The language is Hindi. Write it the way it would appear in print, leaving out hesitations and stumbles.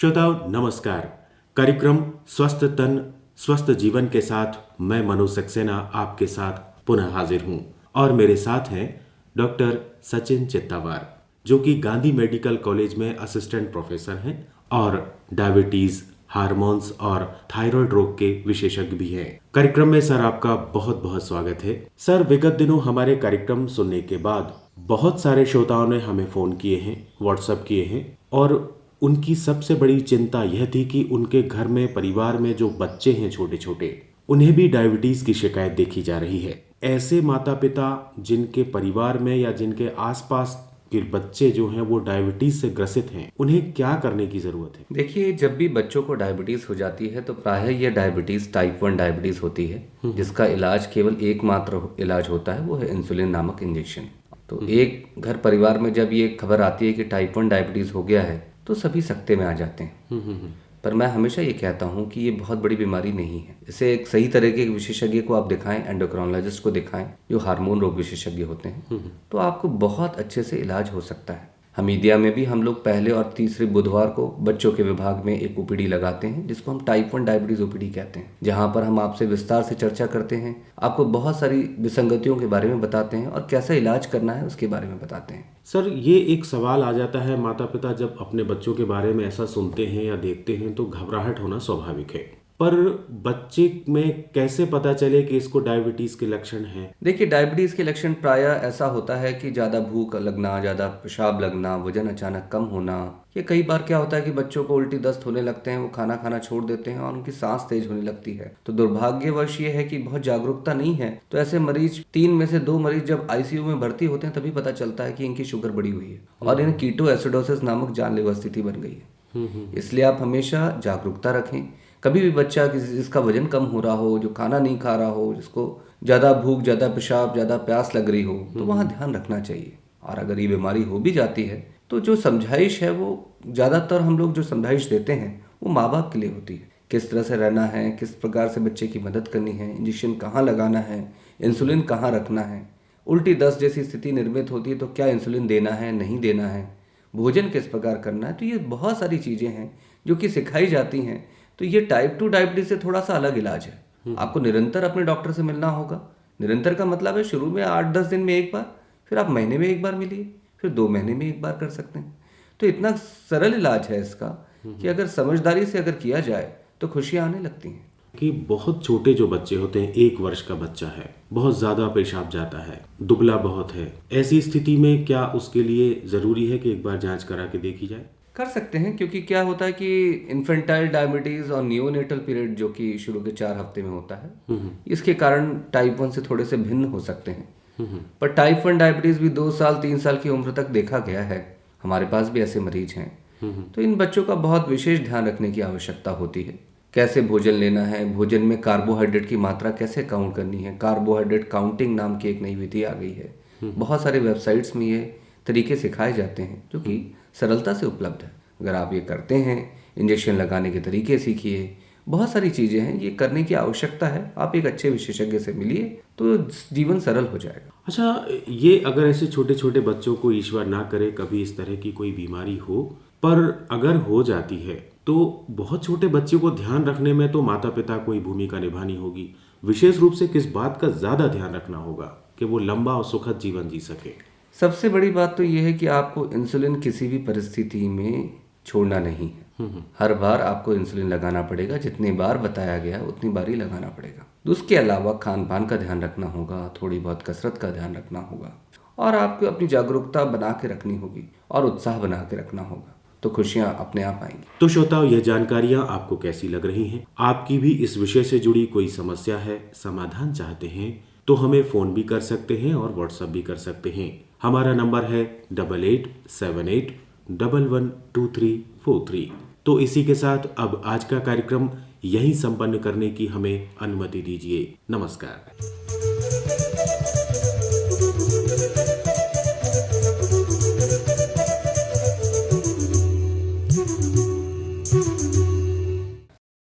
श्रोताओं नमस्कार। कार्यक्रम स्वस्थ तन स्वस्थ जीवन के साथ मैं मनोज सक्सेना आपके साथ पुनः हाजिर हूं और मेरे साथ हैं डॉक्टर सचिन चित्तावार जो कि गांधी मेडिकल कॉलेज में असिस्टेंट प्रोफेसर हैं और डायबिटीज, हार्मोन्स और थायराइड रोग के विशेषज्ञ भी हैं। कार्यक्रम में सर आपका बहुत बहुत स्वागत है। सर, विगत दिनों हमारे कार्यक्रम सुनने के बाद बहुत सारे श्रोताओं ने हमें फोन किए हैं, व्हाट्सएप किए हैं और उनकी सबसे बड़ी चिंता यह थी कि उनके घर में परिवार में जो बच्चे हैं छोटे छोटे, उन्हें भी डायबिटीज की शिकायत देखी जा रही है। ऐसे माता पिता जिनके परिवार में या जिनके आसपास के बच्चे जो हैं वो डायबिटीज से ग्रसित हैं, उन्हें क्या करने की जरूरत है? देखिए, जब भी बच्चों को डायबिटीज हो जाती है तो प्रायः यह डायबिटीज टाइप 1 डायबिटीज होती है, जिसका इलाज केवल एकमात्र इलाज होता है, वो है इंसुलिन नामक इंजेक्शन। तो एक घर परिवार में जब ये खबर आती है कि टाइप 1 डायबिटीज हो गया है तो सभी सकते में आ जाते हैं। पर मैं हमेशा ये कहता हूँ कि ये बहुत बड़ी बीमारी नहीं है। इसे एक सही तरह के विशेषज्ञ को आप दिखाएं, एंडोक्राइनोलॉजिस्ट को दिखाएं जो हार्मोन रोग विशेषज्ञ होते हैं, तो आपको बहुत अच्छे से इलाज हो सकता है। हमीदिया में भी हम लोग पहले और तीसरे बुधवार को बच्चों के विभाग में एक ओपीडी लगाते हैं जिसको हम टाइप 1 डायबिटीज ओपीडी कहते हैं, जहां पर हम आपसे विस्तार से चर्चा करते हैं, आपको बहुत सारी विसंगतियों के बारे में बताते हैं और कैसा इलाज करना है उसके बारे में बताते हैं। सर, ये एक सवाल आ जाता है, माता पिता जब अपने बच्चों के बारे में ऐसा सुनते हैं या देखते हैं तो घबराहट होना स्वाभाविक है, पर बच्चे में कैसे पता चले कि इसको डायबिटीज के लक्षण हैं? देखिए, डायबिटीज के लक्षण प्रायः ऐसा होता है कि ज़्यादा भूख लगना, ज़्यादा पेशाब लगना, वजन अचानक कम होना। ये कई बार क्या होता है कि बच्चों को उल्टी दस्त होने लगते हैं, वो खाना खाना छोड़ देते हैं और उनकी सांस तेज होने लगती है। तो दुर्भाग्यवश ये है कि बहुत जागरूकता नहीं है, तो ऐसे मरीज 3 में से 2 मरीज जब आईसीयू में भर्ती होते हैं तभी पता चलता है कि इनकी शुगर बढ़ी हुई है और इन्हें कीटो एसिडोसिस नामक जानलेवा स्थिति बन गई है। इसलिए आप हमेशा जागरूकता रखें। कभी भी बच्चा जिसका वजन कम हो रहा हो, जो खाना नहीं खा रहा हो, जिसको ज़्यादा भूख, ज़्यादा पेशाब, ज़्यादा प्यास लग रही हो, तो वहाँ ध्यान रखना चाहिए। और अगर ये बीमारी हो भी जाती है तो जो समझाइश है वो ज़्यादातर हम लोग जो समझाइश देते हैं वो माँ बाप के लिए होती है। किस तरह से रहना है, किस प्रकार से बच्चे की मदद करनी है, इंजेक्शन कहाँ लगाना है, इंसुलिन कहाँ रखना है, उल्टी दस्त जैसी स्थिति निर्मित होती है तो क्या इंसुलिन देना है, नहीं देना है, भोजन किस प्रकार करना है। तो ये बहुत सारी चीज़ें हैं जो कि सिखाई जाती हैं। तो ये टाइप 2 डायबिटीज से थोड़ा सा अलग इलाज है। आपको निरंतर अपने डॉक्टर से मिलना होगा। निरंतर का मतलब है शुरू में 8-10 दिन में एक बार, फिर आप महीने में एक बार मिलिए, फिर 2 महीने में एक बार कर सकते हैं। तो इतना सरल इलाज है इसका कि अगर समझदारी से अगर किया जाए तो खुशियाँ आने लगती हैं। कि बहुत छोटे जो बच्चे होते हैं, 1 वर्ष का बच्चा है, बहुत ज्यादा पेशाब जाता है, दुबला बहुत है, ऐसी स्थिति में क्या उसके लिए जरूरी है कि एक बार जांच करा के देखी जाए? कर सकते हैं, क्योंकि क्या होता है कि इन्फेंटाइल डायबिटीज और नियोनेटल पीरियड जो कि शुरू के 4 हफ्ते में होता है, इसके कारण टाइप 1 से थोड़े से भिन्न हो सकते हैं। पर टाइप 1 डायबिटीज भी 2 साल 3 साल की उम्र तक देखा गया है। हमारे पास भी ऐसे मरीज हैं। तो इन बच्चों का बहुत विशेष ध्यान रखने की आवश्यकता होती है। कैसे भोजन लेना है, भोजन में कार्बोहाइड्रेट की मात्रा कैसे काउंट करनी है, कार्बोहाइड्रेट काउंटिंग नाम की एक नई विधि आ गई है। बहुत सारे वेबसाइट्स में ये तरीके सिखाए जाते हैं जो कि सरलता से उपलब्ध है। अगर आप ये करते हैं, इंजेक्शन लगाने के तरीके सीखिए, बहुत सारी चीज़ें हैं, ये करने की आवश्यकता है। आप एक अच्छे विशेषज्ञ से मिलिए तो जीवन सरल हो जाएगा। अच्छा, ये अगर ऐसे छोटे छोटे बच्चों को ईश्वर ना करे कभी इस तरह की कोई बीमारी हो, पर अगर हो जाती है तो बहुत छोटे बच्चे को ध्यान रखने में तो माता पिता को ही भूमिका निभानी होगी। विशेष रूप से किस बात का ज़्यादा ध्यान रखना होगा कि वो लंबा और सुखद जीवन जी सके? सबसे बड़ी बात तो ये है कि आपको इंसुलिन किसी भी परिस्थिति में छोड़ना नहीं है। हर बार आपको इंसुलिन लगाना पड़ेगा, जितनी बार बताया गया उतनी बार ही लगाना पड़ेगा। उसके अलावा खान पान का ध्यान रखना होगा, थोड़ी बहुत कसरत का ध्यान रखना होगा और आपको अपनी जागरूकता बना के रखनी होगी और उत्साह बना के रखना होगा, तो खुशियाँ अपने आप आएंगी। तो श्रोताओं, यह जानकारियाँ आपको कैसी लग रही हैं? आपकी भी इस विषय से जुड़ी कोई समस्या है, समाधान चाहते हैं तो हमें फ़ोन भी कर सकते हैं और व्हाट्सएप भी कर सकते हैं। हमारा नंबर है 8878112343। तो इसी के साथ अब आज का कार्यक्रम यहीं संपन्न करने की हमें अनुमति दीजिए। नमस्कार।